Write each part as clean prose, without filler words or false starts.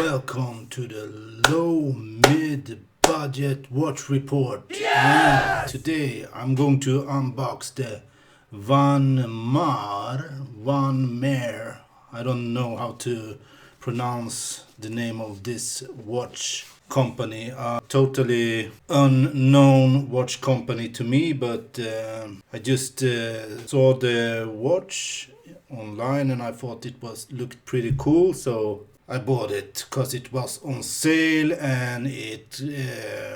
Welcome to the low mid budget watch report. And today I'm going to unbox the Maar. I don't know how to pronounce the name of this watch company. Totally unknown watch company to me, but I just saw the watch online and I thought it looked pretty cool, so I bought it because it was on sale and it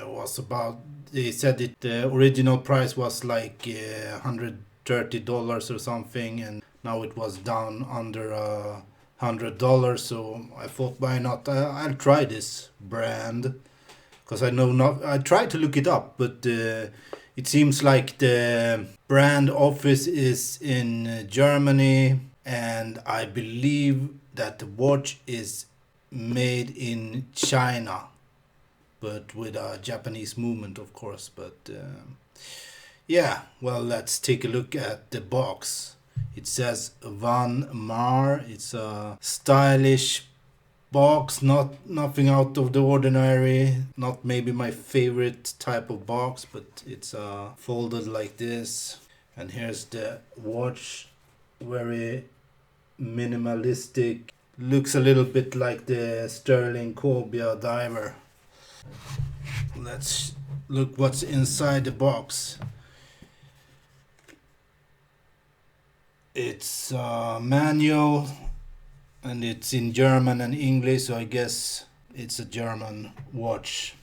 was about, they said the original price was like $130 or something, and now it was down under $100, so I thought, why not? I'll try this brand because I tried to look it up, but it seems like the brand office is in Germany, and I believe that the watch is made in China, but with a Japanese movement, of course. But yeah, well, let's take a look at the box. It says Maar. It's a stylish box, nothing out of the ordinary, not maybe my favorite type of box, but it's folded like this. And here's the watch, very minimalistic, looks a little bit like the Sterling Cobia diver. Let's look what's inside the box. It's a manual and it's in German and English, so I guess it's a German watch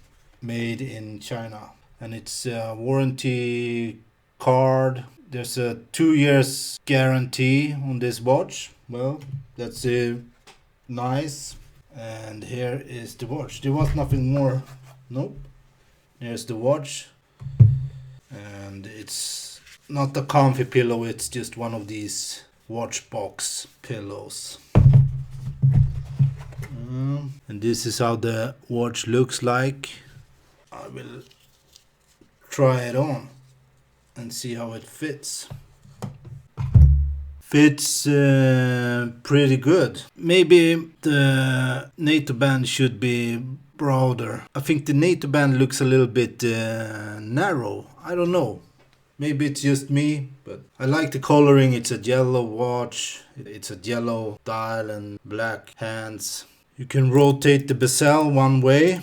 made in China. And it's a warranty card. There's a 2 years guarantee on this watch. Well, that's nice. And here is the watch. There was nothing more. Nope. Here's the watch. And it's not a comfy pillow, it's just one of these watch box pillows. And this is how the watch looks like. I will try it on and see how it fits. Fits pretty good. Maybe the NATO band should be broader. I think the NATO band looks a little bit narrow. I don't know. Maybe it's just me, but I like the coloring. It's a yellow watch. It's a yellow dial and black hands. You can rotate the bezel one way,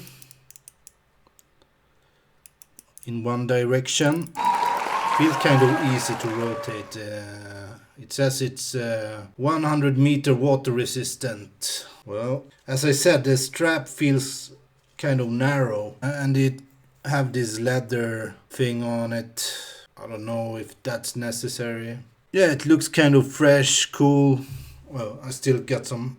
in one direction. Feels kind of easy to rotate. It says it's 100 meter water resistant. Well, as I said, the strap feels kind of narrow, and it have this leather thing on it. I don't know if that's necessary. Yeah, it looks kind of fresh, cool. Well, I still got some.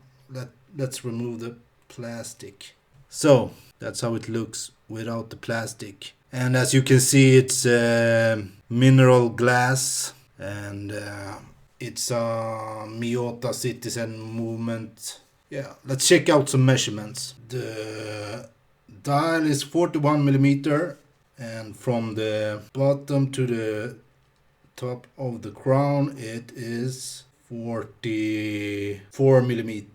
Let's remove the plastic. So that's how it looks without the plastic. And as you can see, it's mineral glass, and it's a Miyota Citizen movement. Yeah, let's check out some measurements. The dial is 41 millimeter, and from the bottom to the top of the crown it is 44 millimeter.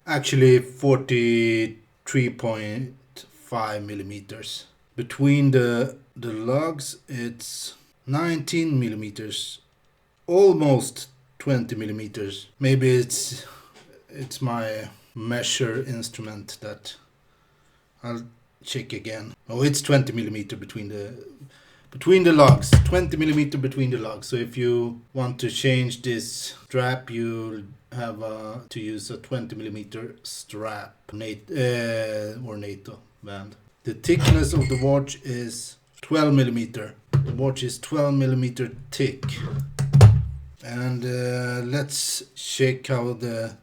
Actually 43.5 millimeters. Between the lugs it's 19 millimeters, almost 20 millimeters. Maybe it's my measure instrument that I'll check again. Oh, it's 20 millimeter between the lugs. 20 millimeter between the lugs. So if you want to change this strap, you have to use a 20 millimeter strap or NATO band. The thickness of the watch is 12 millimeter. The watch is 12 millimeter thick. And let's check how the...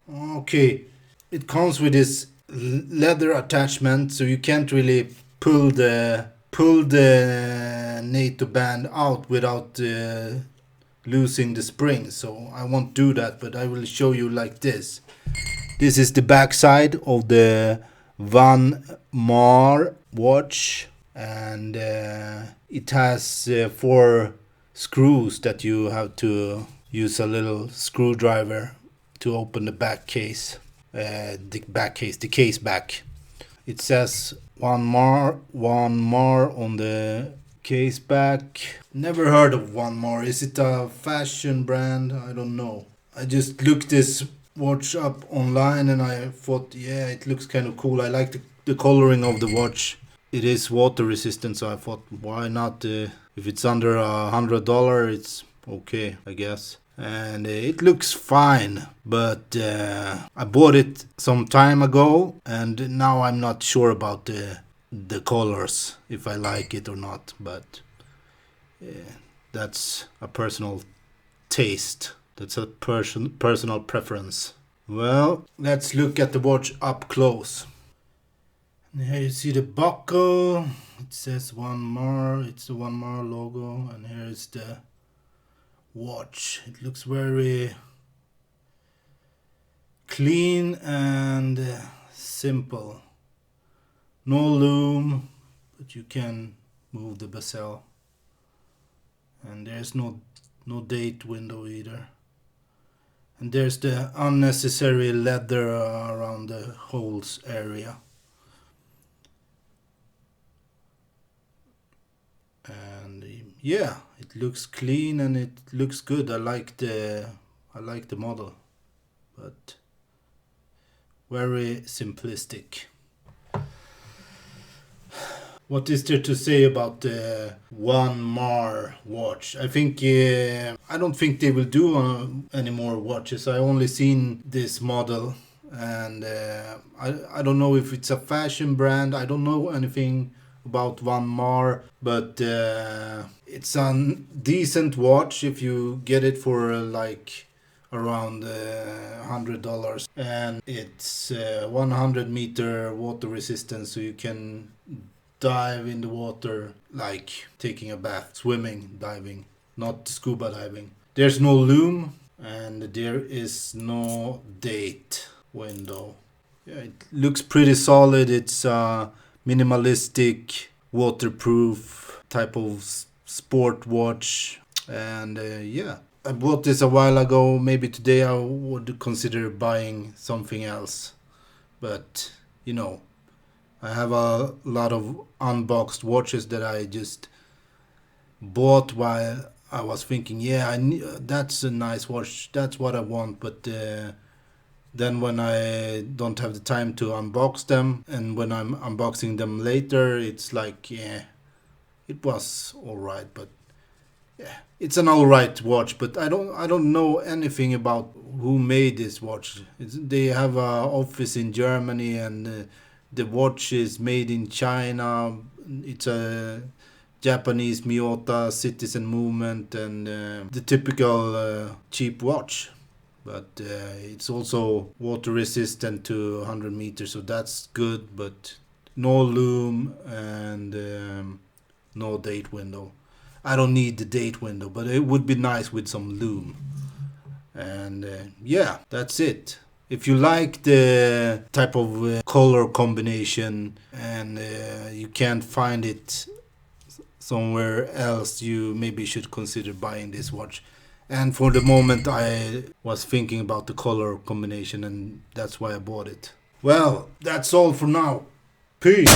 Okay, it comes with this leather attachment, so you can't really pull the NATO band out without losing the spring. So I won't do that, but I will show you like this. This is the back side of the Maar watch, and it has 4 screws that you have to use a little screwdriver to open the back case. the back case, the case back. It says one more on the case back. Never heard of One More. Is it a fashion brand? I don't know. I just looked this watch up online and I thought, yeah, it looks kind of cool. I like the coloring of the watch. It is water resistant, so I thought, why not? If it's under $100, it's okay, I guess. And it looks fine, but I bought it some time ago, and now I'm not sure about the colors, if I like it or not. But that's a personal taste. That's a personal preference. Well, let's look at the watch up close. And here you see the buckle. It says One More. It's the One More logo, and here is the watch. It looks very clean and simple. No loom, but you can move the bezel. And there's no date window either. And there's the unnecessary leather around the holes area. And yeah, it looks clean and it looks good. I like the model, but very simplistic. What is there to say about the One Maar watch? I think I don't think they will do any more watches. I only seen this model, and I don't know if it's a fashion brand. I don't know anything about One Maar, but it's a decent watch if you get it for like around $100, and it's 100-meter water resistance, so you can dive in the water like taking a bath, swimming, diving, not scuba diving. There's no loom and there is no date window. Yeah, it looks pretty solid. It's a minimalistic, waterproof type of sport watch, and yeah, I bought this a while ago. Maybe today I would consider buying something else, but you know, I have a lot of unboxed watches that I just bought while I was thinking, yeah, that's a nice watch, that's what I want, but then when I don't have the time to unbox them, and when I'm unboxing them later, it's like, yeah, it was alright, but yeah, it's an alright watch, but I don't know anything about who made this watch. They have an office in Germany, and the watch is made in China. It's a Japanese Miyota citizen movement, and the typical cheap watch. But it's also water resistant to 100 meters, so that's good. But no loom and no date window. I don't need the date window, but it would be nice with some loom. And yeah, that's it. If you like the type of color combination and you can't find it somewhere else, you maybe should consider buying this watch. And for the moment I was thinking about the color combination, and that's why I bought it. Well, that's all for now. Peace.